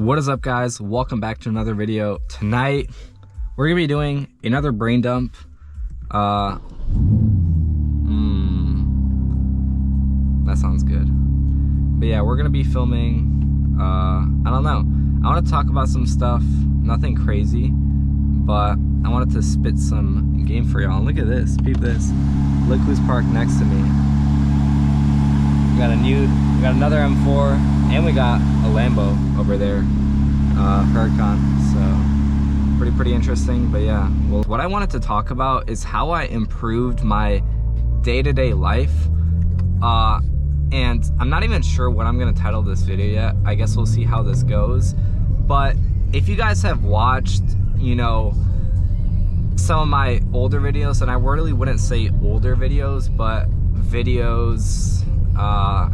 What is up, guys? Welcome back to another video. Tonight we're gonna be doing another brain dump. That sounds good. But yeah, we're gonna be filming I don't know, I want to talk about some stuff, nothing crazy, but I wanted to spit some game for y'all. Look at this, peep this. Look who's parked next to me. We got another M4, and we got a Lambo over there, Huracan. So pretty interesting. But yeah, well, what I wanted to talk about is how I improved my day-to-day life. And I'm not even sure what I'm gonna title this video yet. I guess we'll see how this goes. But if you guys have watched, you know, some of my older videos, and I really wouldn't say older videos, but videos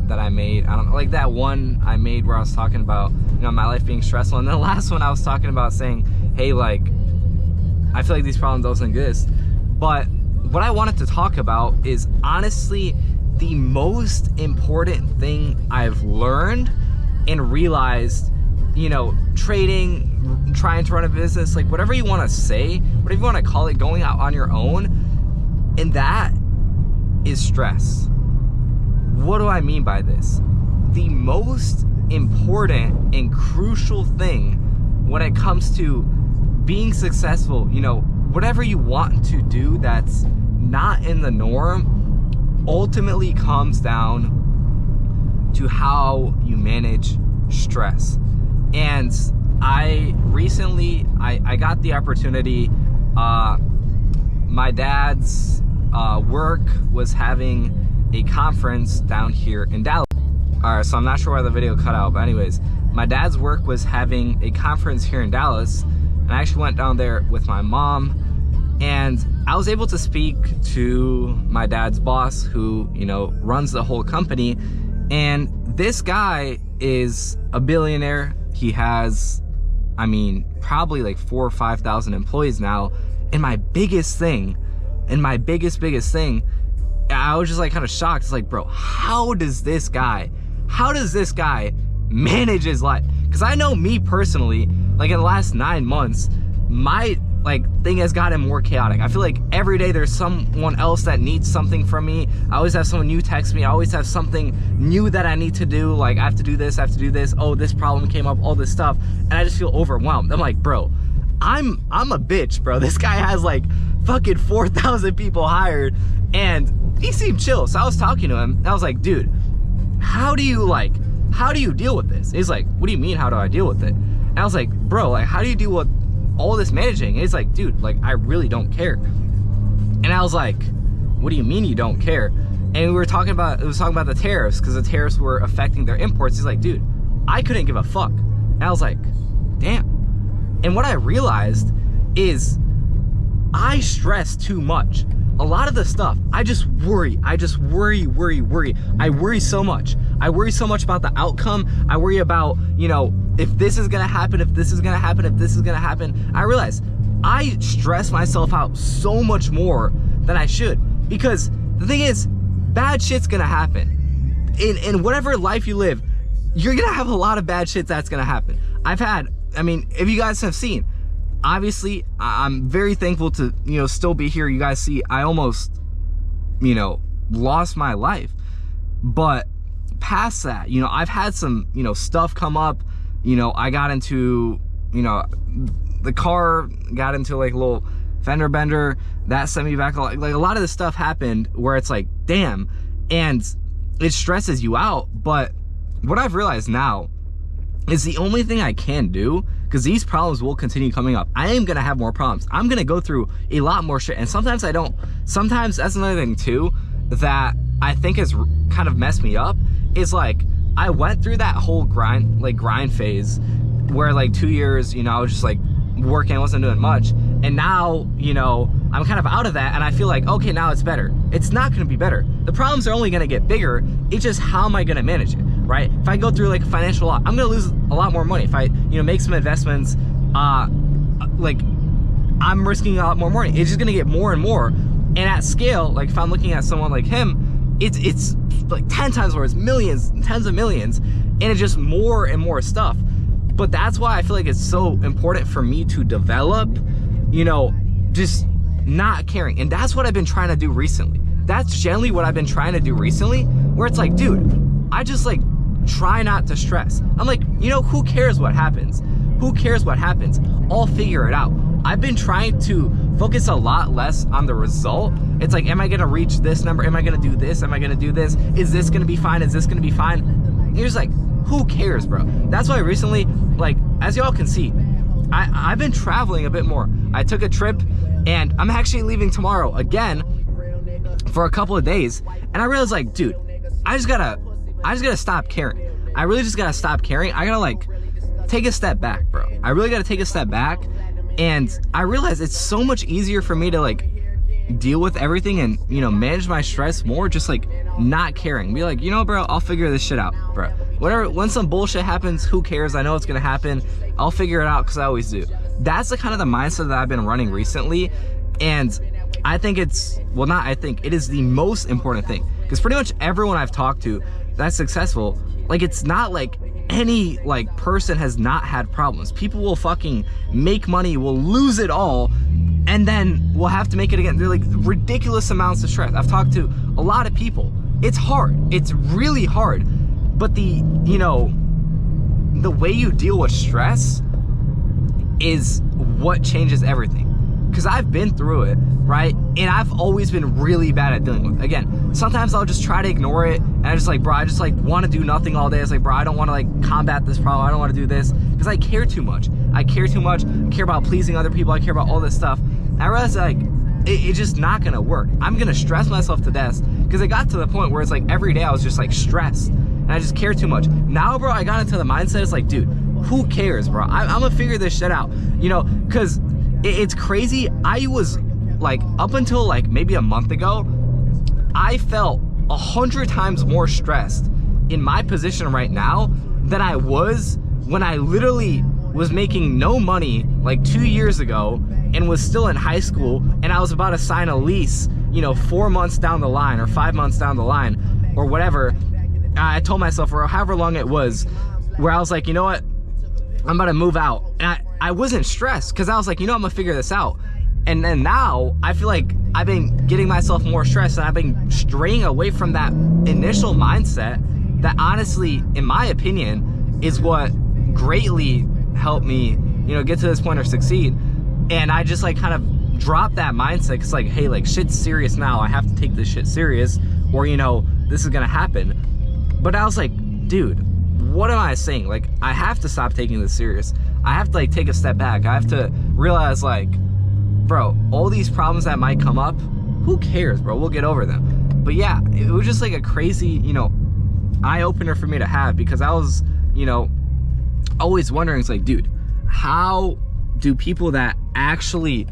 that I made, I don't know, like that one I made where I was talking about, you know, my life being stressful, and then the last one I was talking about saying, hey, like, I feel like these problems don't exist. But what I wanted to talk about is honestly the most important thing I've learned and realized, you know, trading, trying to run a business, like whatever you want to say, whatever you want to call it, going out on your own, and that is stress. What do I mean by this? The most important and crucial thing when it comes to being successful, you know, whatever you want to do that's not in the norm, ultimately comes down to how you manage stress. And I recently, I got the opportunity, my dad's work was having a conference down here in Dallas. All right, so I'm not sure why the video cut out, but anyways, my dad's work was having a conference here in Dallas, and I actually went down there with my mom, and I was able to speak to my dad's boss, who, you know, runs the whole company. And this guy is a billionaire. He has, I mean, probably like 4,000 or 5,000 employees now. And my biggest thing, and my biggest thing, I was just like kind of shocked. It's like, bro, how does this guy manage his life? Because I know me personally, like in the last 9 months, my thing has gotten more chaotic. I feel like every day there's someone else that needs something from me. I always have someone new text me. I always have something new that I need to do. Like, I have to do this, I have to do this. Oh, this problem came up, all this stuff. And I just feel overwhelmed. I'm like, bro, I'm a bitch, bro. This guy has like fucking 4,000 people hired, and he seemed chill. So I was talking to him, and I was like, dude, how do you deal with this? He's like, what do you mean, how do I deal with it? And I was like, bro, like, how do you deal with all this managing? And he's like, dude, like, I really don't care. And I was like, what do you mean you don't care? And we were talking about, it was talking about the tariffs, because the tariffs were affecting their imports. He's like, dude, I couldn't give a fuck. And I was like, damn. And what I realized is I stress too much. A lot of the stuff, I just worry. I worry so much. I worry so much about the outcome. I worry about, you know, if this is gonna happen, if this is gonna happen, if this is gonna happen. I realize I stress myself out so much more than I should, because the thing is, bad shit's gonna happen. In whatever life you live, you're gonna have a lot of bad shit that's gonna happen. I mean, if you guys have seen, obviously, I'm very thankful to, you know, still be here. You guys see, I almost, you know, lost my life. But past that, you know, I've had some, you know, stuff come up. You know, I got into, you know, the car got into like a little fender bender. That sent me back. Like a lot of this stuff happened where it's like, damn. And it stresses you out. But what I've realized now is the only thing I can do, because these problems will continue coming up. I am gonna have more problems. I'm gonna go through a lot more shit, and sometimes I don't. Sometimes that's another thing too that I think has kind of messed me up, is like, I went through that whole grind phase where like 2 years, you know, I was just like working, I wasn't doing much, and now, you know, I'm kind of out of that, and I feel like, okay, now it's better. It's not gonna be better. The problems are only gonna get bigger. It's just, how am I gonna manage it, right? If I go through like a financial loss, I'm gonna lose a lot more money. If I, you know, make some investments, like, I'm risking a lot more money. It's just gonna get more and more. And at scale, like if I'm looking at someone like him, it's like 10 times more, it's millions, tens of millions, and it's just more and more stuff. But that's why I feel like it's so important for me to develop, you know, just not caring. And that's what I've been trying to do recently. That's generally what I've been trying to do recently, where it's like, dude, I just like try not to stress. I'm like, you know, who cares what happens? Who cares what happens? I'll figure it out. I've been trying to focus a lot less on the result. It's like, am I gonna reach this number? Am I gonna do this? Am I gonna do this? Is this gonna be fine? Is this gonna be fine? And you're just like, who cares, bro? That's why recently, like, as y'all can see, I've been traveling a bit more. I took a trip and I'm actually leaving tomorrow again for a couple of days. And I realized, like, dude, I just gotta stop caring. I really just gotta stop caring. I gotta like take a step back, bro. I really gotta take a step back. And I realize it's so much easier for me to like deal with everything and, you know, manage my stress more just like not caring. Be like, you know, bro, I'll figure this shit out, bro. Whatever, when some bullshit happens, who cares? I know it's gonna happen. I'll figure it out, because I always do. That's the kind of the mindset that I've been running recently. And I think it's, well, not I think, it is the most important thing. Because pretty much everyone I've talked to that's successful, like, it's not like any like person has not had problems. People will fucking make money, will lose it all, and then we'll have to make it again. They're like ridiculous amounts of stress. I've talked to a lot of people. It's hard. It's really hard. But the, you know, the way you deal with stress is what changes everything. Because I've been through it, right? And I've always been really bad at dealing with it. Again, sometimes I'll just try to ignore it, and I just like, bro, I just like want to do nothing all day. It's like, bro, I don't want to like combat this problem. I don't want to do this because I care too much. I care too much. I care about pleasing other people. I care about all this stuff. And I realized like it's just not gonna work. I'm gonna stress myself to death, because it got to the point where it's like every day I was just like stressed, and I just care too much. Now, bro, I got into the mindset. It's like, dude, who cares, bro? I'm gonna figure this shit out, you know, because it's crazy. I was like, up until like maybe a month ago, I felt 100 times more stressed in my position right now than I was when I literally was making no money like 2 years ago and was still in high school, and I was about to sign a lease, you know, 4 months down the line or 5 months down the line or whatever. I told myself, or however long it was, where I was like, you know what, I'm about to move out. And I wasn't stressed, because I was like, you know, I'm gonna figure this out. And then now I feel like I've been getting myself more stressed, and I've been straying away from that initial mindset that honestly, in my opinion, is what greatly helped me, you know, get to this point or succeed. And I just like kind of dropped that mindset, because like, hey, like, shit's serious now. I have to take this shit serious, or, you know, this is gonna happen. But I was like, dude, what am I saying? Like, I have to stop taking this serious. I have to like take a step back. I have to realize, like, bro, all these problems that might come up, who cares, bro? We'll get over them. But yeah, it was just like a crazy, you know, eye-opener for me to have, because I was, you know, always wondering, it's like, dude, how do people that actually,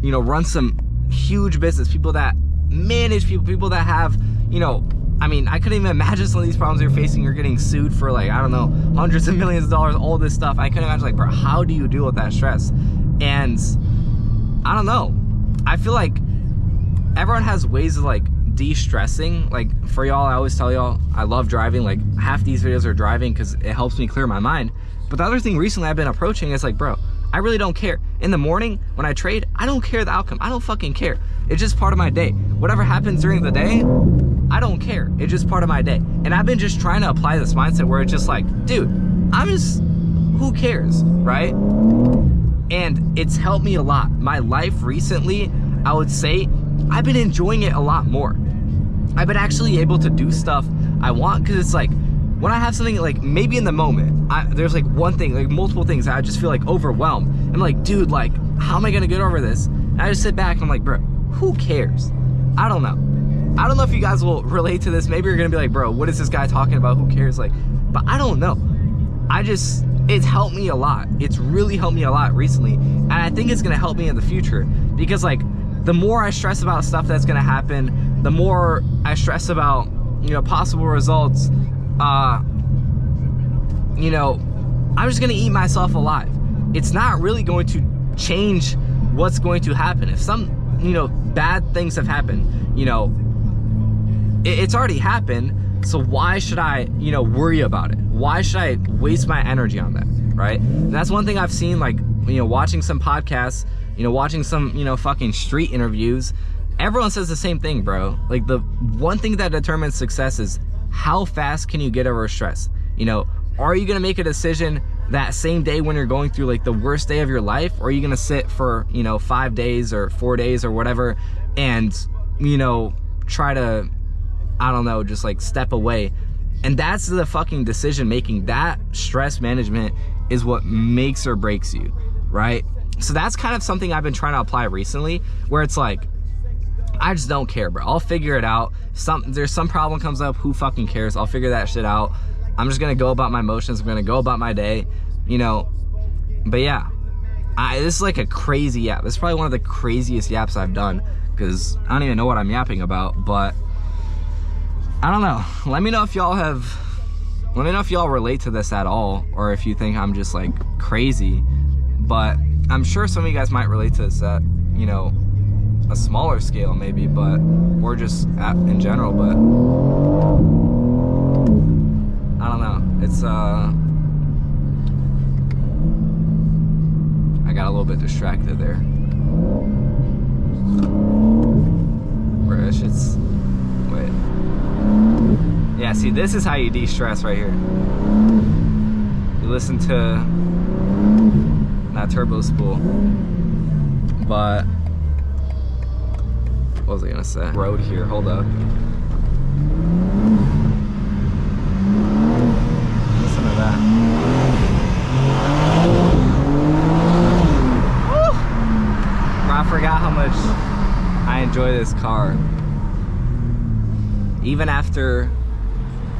you know, run some huge business, people that manage people that have, you know, I mean, I couldn't even imagine some of these problems you're facing. You're getting sued for like, I don't know, hundreds of millions of dollars, all this stuff. I couldn't imagine, like, bro, how do you deal with that stress? And I don't know. I feel like everyone has ways of like de-stressing. Like for y'all, I always tell y'all, I love driving. Like half these videos are driving because it helps me clear my mind. But the other thing recently I've been approaching is like, bro, I really don't care. In the morning when I trade, I don't care the outcome. I don't fucking care. It's just part of my day. Whatever happens during the day, I don't care. It's just part of my day. And I've been just trying to apply this mindset where it's just like, dude, I'm just, who cares, right? And it's helped me a lot. My life recently, I would say, I've been enjoying it a lot more. I've been actually able to do stuff I want, because it's like, when I have something like, maybe in the moment, there's like one thing, like multiple things that I just feel like overwhelmed. I'm like, dude, like, how am I gonna get over this? And I just sit back and I'm like, bro, who cares? I don't know. I don't know if you guys will relate to this. Maybe you're gonna be like, bro, what is this guy talking about? Who cares? Like, but I don't know. It's helped me a lot. It's really helped me a lot recently. And I think it's gonna help me in the future, because like, the more I stress about stuff that's gonna happen, the more I stress about, you know, possible results, you know, I'm just gonna eat myself alive. It's not really going to change what's going to happen. If some, you know, bad things have happened, you know, it's already happened. So why should I, you know, worry about it? Why should I waste my energy on that? right? And that's one thing I've seen, like, you know, watching some podcasts, you know, watching some, you know, fucking street interviews. Everyone says the same thing, bro. Like, the one thing that determines success is how fast can you get over stress? You know, are you gonna make a decision that same day when you're going through like the worst day of your life? Or are you gonna sit for, you know, 5 days or 4 days or whatever and, you know, try to, I don't know, just like step away? And that's the fucking decision making. That stress management is what makes or breaks you, right? So that's kind of something I've been trying to apply recently, where it's like, I just don't care, bro. I'll figure it out. There's some problem comes up, who fucking cares? I'll figure that shit out. I'm just gonna go about my emotions. I'm gonna go about my day, you know. But yeah, this is like a crazy yap. This is probably one of the craziest yaps I've done, because I don't even know what I'm yapping about, but I don't know. Let me know if y'all relate to this at all, or if you think I'm just like crazy. But I'm sure some of you guys might relate to this at, you know, a smaller scale maybe, but, or just in general, but I don't know. It's, I got a little bit distracted there. Bro, it's just, wait. Yeah, see, this is how you de-stress right here. You listen to that turbo spool. But what was I gonna say? Road here, hold up. Listen to that. Woo! Bro, I forgot how much I enjoy this car. Even after,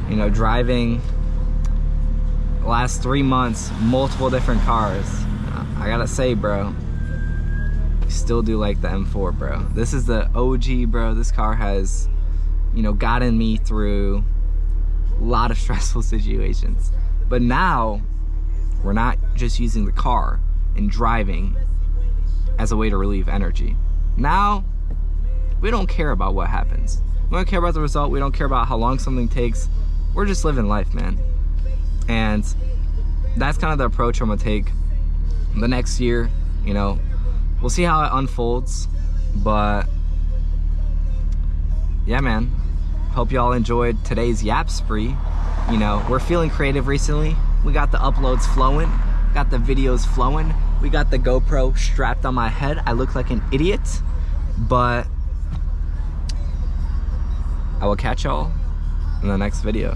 you know, driving the last 3 months, multiple different cars, I gotta say, bro, I still do like the M4, bro. This is the OG, bro. This car has, you know, gotten me through a lot of stressful situations. But now, we're not just using the car and driving as a way to relieve energy. Now, we don't care about what happens. We don't care about the result. We don't care about how long something takes. We're just living life, man. And that's kind of the approach I'm gonna take the next year. You know, we'll see how it unfolds, but yeah, man. Hope y'all enjoyed today's yap spree. You know, we're feeling creative recently. We got the uploads flowing, got the videos flowing. We got the GoPro strapped on my head. I look like an idiot, but I will catch y'all in the next video.